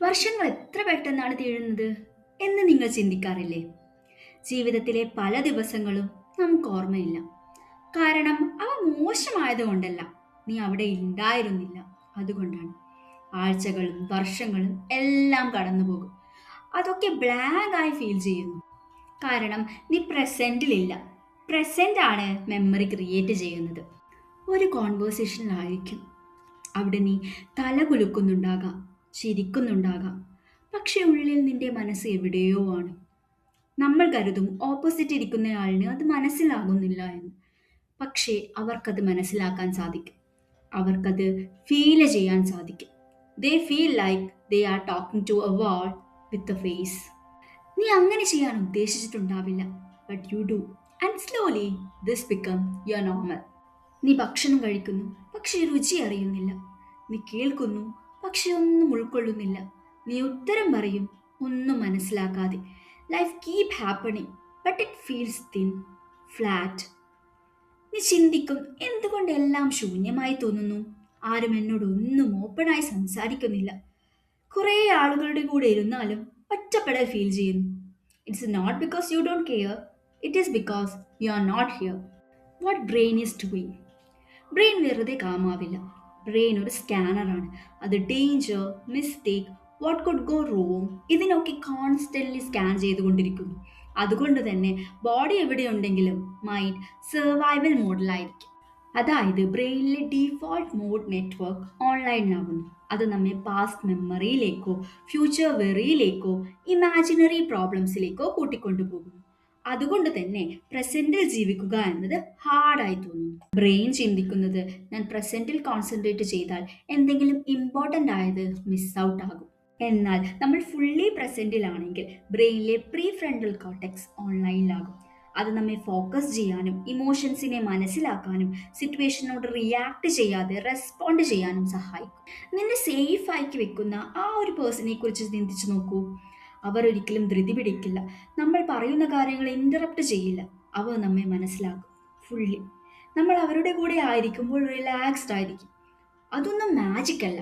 വർഷങ്ങൾ എത്ര പെട്ടെന്നാണ് തീരുന്നത് എന്ന് നിങ്ങൾ ചിന്തിക്കാറില്ലേ? ജീവിതത്തിലെ പല ദിവസങ്ങളും നമുക്ക് ഓർമ്മയില്ല. കാരണം അവ മോശമായതുകൊണ്ടല്ല, നീ അവിടെ ഉണ്ടായിരുന്നില്ല. അതുകൊണ്ടാണ്. ആഴ്ചകളും വർഷങ്ങളും എല്ലാം കടന്നു പോകും. അതൊക്കെ ബ്ലാങ്ക് ആയി ഫീൽ ചെയ്യുന്നു. കാരണം നീ പ്രസന്റിലില്ല. പ്രസന്റ് ആണ് മെമ്മറി ക്രിയേറ്റ് ചെയ്യുന്നത്. ഒരു കോൺവേഴ്സേഷനിലായിരിക്കും. അവിടെ നീ തല കുലുക്കുന്നുണ്ടാകാം, ചിരിക്കുന്നുണ്ടാകാം. പക്ഷെ ഉള്ളിൽ നിന്റെ മനസ്സ് എവിടെയോ ആണ്. നമ്മൾ കരുതും ഓപ്പോസിറ്റ് ഇരിക്കുന്നയാളിന് അത് മനസ്സിലാകുന്നില്ല എന്ന്. പക്ഷേ അവർക്കത് മനസ്സിലാക്കാൻ സാധിക്കും. അവർക്കത് ഫീൽ ചെയ്യാൻ സാധിക്കും. They feel like they are talking to a wall with a face. നീ അങ്ങനെ ചെയ്യാൻ ഉദ്ദേശിച്ചിട്ടുണ്ടാവില്ല. But you do. And slowly this become your normal. നീ ഭക്ഷണം കഴിക്കുന്നു, പക്ഷെ രുചി അറിയുന്നില്ല. നീ കേൾക്കുന്നു, പക്ഷെ ഒന്നും ഉൾക്കൊള്ളുന്നില്ല. നീ ഉത്തരം പറയും, ഒന്നും മനസ്സിലാക്കാതെ. Life keep happening, but it feels thin, flat. നീ ചിന്തിക്കും, എന്തുകൊണ്ട് എല്ലാം ശൂന്യമായി തോന്നുന്നു? ആരും എന്നോട് ഒന്നും ഓപ്പണായി സംസാരിക്കുന്നില്ല. കുറേ ആളുകളുടെ കൂടെ ഇരുന്നാലും ഒറ്റപ്പെടൽ ഫീൽ ചെയ്യുന്നു. It's not because you don't care, it is because you are not here. What brain is doing? Brain വെറുതെ കാമാവില്ല. ബ്രെയിൻ ഒരു സ്കാനറാണ്. അത് danger, mistake, what could go wrong ഇതിനൊക്കെ കോൺസ്റ്റന്റ്ലി സ്കാൻ ചെയ്തുകൊണ്ടിരിക്കുന്നു. അതുകൊണ്ട് തന്നെ ബോഡി എവിടെയുണ്ടെങ്കിലും മൈൻഡ് സർവൈവൽ മോഡിലായിരിക്കും. അതായത് ബ്രെയിനിലെ ഡീഫോൾട്ട് മോഡ് നെറ്റ്വർക്ക് ഓൺലൈനിലാകുന്നു. അത് നമ്മെ പാസ്റ്റ് മെമ്മറിയിലേക്കോ ഫ്യൂച്ചർ വെറിയിലേക്കോ ഇമാജിനറി പ്രോബ്ലംസിലേക്കോ കൂട്ടിക്കൊണ്ടുപോകുന്നു. അതുകൊണ്ട് തന്നെ പ്രസന്റിൽ ജീവിക്കുക എന്നത് ഹാർഡായി തോന്നുന്നു. ബ്രെയിൻ ചിന്തിക്കുന്നത്, ഞാൻ പ്രസന്റിൽ കോൺസെൻട്രേറ്റ് ചെയ്താൽ എന്തെങ്കിലും ഇമ്പോർട്ടൻ്റ് ആയത് മിസ് ഔട്ട് ആകും. എന്നാൽ നമ്മൾ ഫുള്ളി പ്രസന്റിലാണെങ്കിൽ ബ്രെയിനിലെ പ്രീ ഫ്രണ്ടൽ കോർട്ടെക്സ് ഓൺലൈനിലാകും. അത് നമ്മെ ഫോക്കസ് ചെയ്യാനും ഇമോഷൻസിനെ മനസ്സിലാക്കാനും സിറ്റുവേഷനോട് റിയാക്ട് ചെയ്യാതെ റെസ്പോണ്ട് ചെയ്യാനും സഹായിക്കും. നിന്നെ സേഫ് ആക്കി വെക്കുന്ന ആ ഒരു പേഴ്സണെ കുറിച്ച് ചിന്തിച്ചു നോക്കൂ. അവർ ഒരിക്കലും ധൃതി പിടിക്കില്ല. നമ്മൾ പറയുന്ന കാര്യങ്ങൾ ഇന്ററപ്റ്റ് ചെയ്യില്ല. അവർ നമ്മെ മനസ്സിലാക്കും ഫുള്ളി. നമ്മൾ അവരുടെ കൂടെ ആയിരിക്കുമ്പോൾ റിലാക്സ്ഡ് ആയിരിക്കും. അതൊന്നും മാജിക് അല്ല.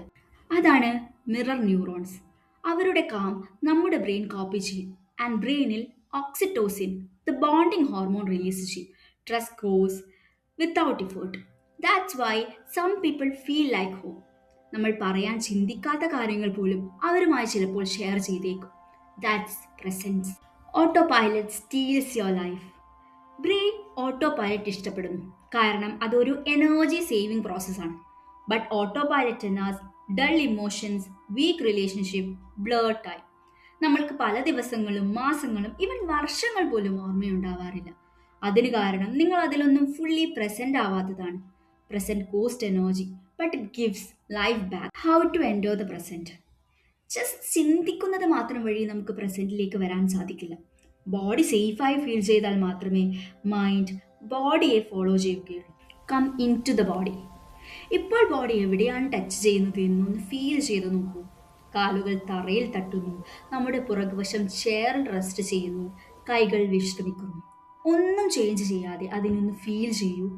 അതാണ് മിറർ ന്യൂറോൺസ്. അവരുടെ കാം നമ്മുടെ ബ്രെയിൻ കോപ്പി ചെയ്യും. ആൻഡ് ബ്രെയിനിൽ oxytocin, the bonding hormone release ചെയ്യും. Trust grows without effort. That's why some people feel like home. നമ്മൾ പറയാൻ ചിന്തിക്കാത്ത കാര്യങ്ങൾ പോലും അവരുമായി ചിലപ്പോൾ ഷെയർ ചെയ്തേക്കും. That's presence. Autopilot steals your life. Brain autopilot ഇഷ്ടപ്പെടുന്നു, കാരണം അതൊരു എനർജി സേവിങ് പ്രോസസ്സാണ്. ബട്ട് ഓട്ടോ പൈലറ്റ് എന്നാസ് dull emotions, weak relationship, blur time. നമ്മൾക്ക് പല ദിവസങ്ങളും മാസങ്ങളും ഈവൻ വർഷങ്ങൾ പോലും ഓർമ്മയുണ്ടാവാറില്ല. അതിന് കാരണം നിങ്ങൾ അതിലൊന്നും ഫുള്ളി പ്രസന്റ് ആവാത്തതാണ്. Present costs energy, but it gives life back. How to enjoy the present? Just ചിന്തിക്കുന്നത് മാത്രം വഴി നമുക്ക് പ്രസന്റിലേക്ക് വരാൻ സാധിക്കില്ല. ബോഡി സേഫായി ഫീൽ ചെയ്താൽ മാത്രമേ മൈൻഡ് ബോഡിയെ ഫോളോ ചെയ്യുകയുള്ളൂ. Come in to the body. ഇപ്പോൾ ബോഡി എവിടെയാണ് ടച്ച് ചെയ്യുന്നത് എന്നൊന്ന് ഫീൽ ചെയ്ത് നോക്കൂ. കാലുകൾ തറയിൽ തട്ടുന്നു, നമ്മുടെ പുറകുവശം ചെയറിൽ റെസ്റ്റ് ചെയ്യുന്നു, കൈകൾ വിശ്രമിക്കുന്നു. ഒന്നും ചേഞ്ച് ചെയ്യാതെ അതിനൊന്ന് ഫീൽ ചെയ്യൂ.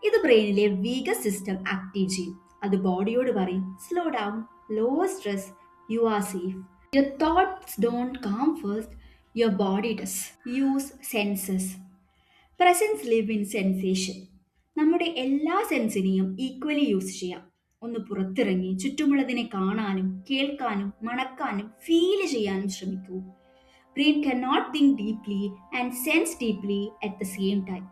ഇത് ബ്രെയിനിലെ വീഗസ് സിസ്റ്റം ആക്റ്റീവ് ചെയ്യും. അത് ബോഡിയോട് പറയും, slow down, low stress, you are safe. Your thoughts don't come first, your body does. Use senses. Presence live in sensation. നമ്മുടെ എല്ലാ സെൻസിനെയും ഈക്വലി യൂസ് ചെയ്യാം. ഒന്ന് പുറത്തിറങ്ങി ചുറ്റുമുള്ളതിനെ കാണാനും കേൾക്കാനും മണക്കാനും ഫീൽ ചെയ്യാനും ശ്രമിക്കൂ. Brain cannot think deeply and sense deeply at the same time.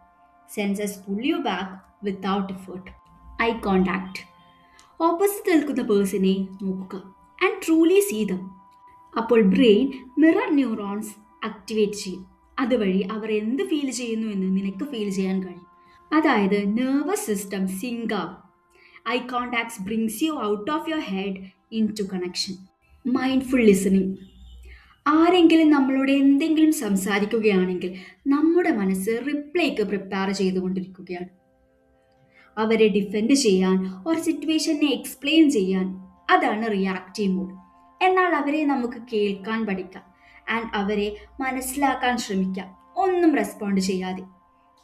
Senses pull you back without effort. Eye contact. Opposite നിൽക്കുന്ന പേഴ്സണെ നോക്കുക ആൻഡ് ട്രൂലി സീ ദം. അപ്പോൾ ബ്രെയിൻ മിറർ ന്യൂറോൺസ് ആക്ടിവേറ്റ് ചെയ്യും. അതുവഴി അവർ എന്ത് ഫീൽ ചെയ്യുന്നു എന്ന് നിനക്ക് ഫീൽ ചെയ്യാൻ കഴിയും. അതായത് നെർവസ് സിസ്റ്റം സിങ്ക് ആവും. Eye contacts brings you out of your head in to connection. Mindful listening. ആരെങ്കിലും നമ്മളോട് എന്തെങ്കിലും സംസാരിക്കുകയാണെങ്കിൽ നമ്മുടെ മനസ്സ് റിപ്ലൈക്ക് പ്രിപ്പയർ ചെയ്തുകൊണ്ടിരിക്കുകയാണ്. അവരെ ഡിഫെൻഡ് ചെയ്യാൻ ഒരു സിറ്റുവേഷനെ എക്സ്പ്ലെയിൻ ചെയ്യാൻ. അതാണ് റിയാക്റ്റീവ് മോഡ്. എന്നാൽ അവരെ നമുക്ക് കേൾക്കാൻ പഠിക്കാം ആൻഡ് അവരെ മനസ്സിലാക്കാൻ ശ്രമിക്കാം, ഒന്നും റെസ്പോണ്ട് ചെയ്യാതെ.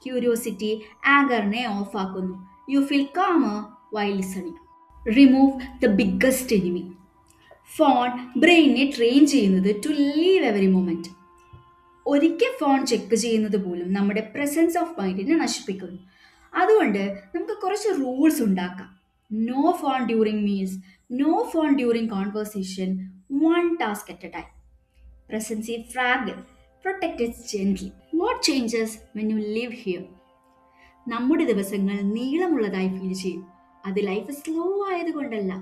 ക്യൂരിയോസിറ്റി ആങ്കറിനെ ഓഫ് ആക്കുന്നു. You feel calmer while listening. Remove the biggest enemy. Phone ബ്രെയിനെ ട്രെയിൻ ചെയ്യുന്നത് ടു ലീവ് എവറി മൊമെന്റ്. ഒരിക്കൽ ഫോൺ ചെക്ക് ചെയ്യുന്നത് പോലും നമ്മുടെ പ്രസൻസ് ഓഫ് മൈൻഡിനെ നശിപ്പിക്കുന്നു. അതുകൊണ്ട് നമുക്ക് കുറച്ച് റൂൾസ് ഉണ്ടാക്കാം. No phone during meals, no phone during conversation, one task at a time. Presence is fragile. Protect it gently. What changes when you live here? നമ്മുടെ ദിവസങ്ങൾ നീളമുള്ളതായി ഫീൽ ചെയ്യും. അത് ലൈഫ് സ്ലോ ആയതുകൊണ്ടല്ല,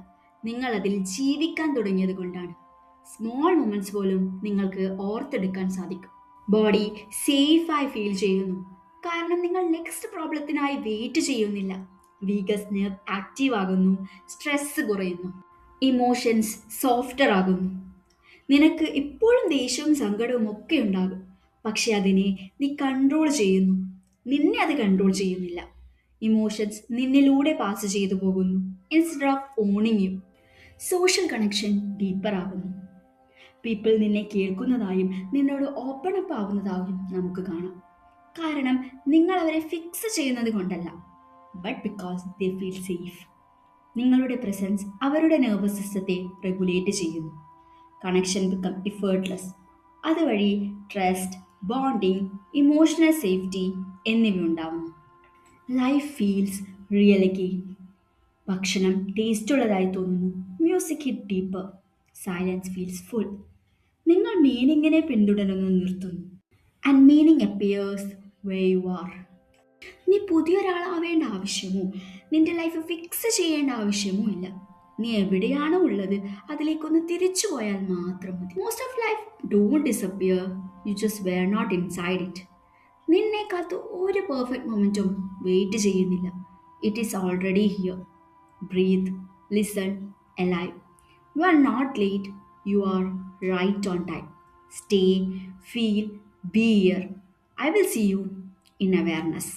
നിങ്ങൾ അതിൽ ജീവിക്കാൻ തുടങ്ങിയത് കൊണ്ടാണ്. സ്മോൾ മൊമെന്റ്സ് പോലും നിങ്ങൾക്ക് ഓർത്തെടുക്കാൻ സാധിക്കും. ബോഡി സേഫായി ഫീൽ ചെയ്യുന്നു, കാരണം നിങ്ങൾ നെക്സ്റ്റ് പ്രോബ്ലത്തിനായി വെയിറ്റ് ചെയ്യുന്നില്ല. വീഗസ് നെർവ് ആക്റ്റീവ് ആകുന്നു, സ്ട്രെസ് കുറയുന്നു, ഇമോഷൻസ് സോഫ്റ്റർ ആകുന്നു. നിനക്ക് ഇപ്പോഴും ദേഷ്യവും സങ്കടവും ഒക്കെ ഉണ്ടാകും, പക്ഷെ അതിനെ നീ കൺട്രോൾ ചെയ്യുന്നു. നിന്നെ അത് കൺട്രോൾ ചെയ്യുന്നില്ല. ഇമോഷൻസ് നിന്നിലൂടെ പാസ് ചെയ്തു പോകുന്നു instead of owning you. Social connection deeper ആകുന്നു. പീപ്പിൾ നിന്നെ കേൾക്കുന്നതായും നിന്നോട് ഓപ്പൺ അപ്പ് ആവുന്നതായും നമുക്ക് കാണാം. കാരണം നിങ്ങൾ അവരെ ഫിക്സ് ചെയ്യുന്നത് കൊണ്ടല്ല, but because they feel safe. നിങ്ങളുടെ പ്രസൻസ് അവരുടെ നെർവസ് സിസ്റ്റത്തെ റെഗുലേറ്റ് ചെയ്യുന്നു. Connection become effortless. അതുവഴി ട്രസ്റ്റ്, ബോണ്ടിങ്, ഇമോഷണൽ സേഫ്റ്റി എന്നിവ ഉണ്ടാവുന്നു. Life feels real again. ഭക്ഷണം ടേസ്റ്റുള്ളതായി തോന്നുന്നു. Music hit deeper. Silence feels full. നിങ്ങൾ മീനിങ്ങിനെ പിന്തുടരുന്നു നിർത്തുന്നു. And meaning appears where you are. നീ പുതിയൊരാളാവേണ്ട ആവശ്യമോ നിന്റെ ലൈഫ് ഫിക്സ് ചെയ്യേണ്ട ആവശ്യമോ ഇല്ല. നീ എവിടെയാണോ ഉള്ളത് അതിലേക്കൊന്ന് തിരിച്ചു പോയാൽ മാത്രം മതി. Most of life don't disappear, you just were not inside it. നിന്നെ കാത്ത് ഒരു പെർഫെക്റ്റ് മൊമെൻറ്റും വെയിറ്റ് ചെയ്യുന്നില്ല. It is already here. Breathe, listen, alive. You are not late, you are right on time. Stay, feel, be here. I will see you in awareness.